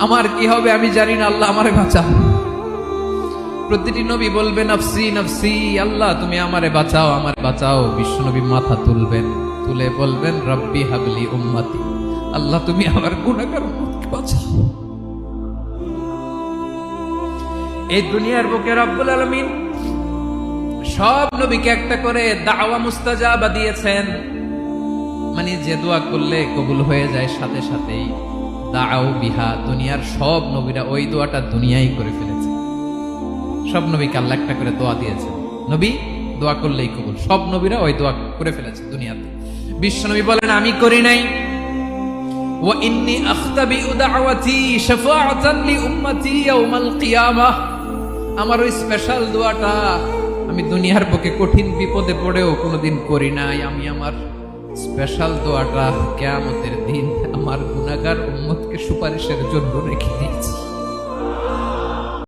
আমার কি হবে আমি জানি না, আল্লাহ আমারে বাঁচাও। প্রতিটি নবী বলবেন নফসি নফসি, আল্লাহ তুমি আমারে বাঁচাও, আমারে বাঁচাও। বিশ্বনবী মাথা তুলবেন, তুলে বলবেন রব্বি হাবলি উম্মতি, আল্লাহ তুমি আমার গুনাহগার উম্মতকে বাঁচাও। এই দুনিয়ার বুকে রব্বুল আলামিন সব নবীকে একটা করে দাওয়া মুস্তাজাবা দিয়েছেন, মানে যে দোয়া করলে কবুল হয়ে যায় সাথে সাথেই। দাও বিহা, দুনিয়ার সব নবীরা ওই দোয়াটা দুনিয়ায় করে ফেলেছে। সব নবীকে আল্লাহ একটা করে দোয়া দিয়েছেন, নবী দোয়া করলেই কবুল। সব নবীরা ওই দোয়া করে ফেলেছে দুনিয়াতে। বিশ্বনবী বলেন আমি করি নাই। ওয়া ইন্নী আখতাবিউ দাওয়াতি শাফাআতান লি উম্মতি ইয়াউমাল কিয়ামাহ, আমার ওই স্পেশাল দোয়াটা আমি দুনিয়ার বুকে কঠিন বিপদে পড়েও কোনোদিন করি নাই। আমি আমার স্পেশাল দোয়াটা কিয়ামতের দিন আমার গুনাহগার উম্মতকে সুপারিশের জন্য রেখে দিয়েছি।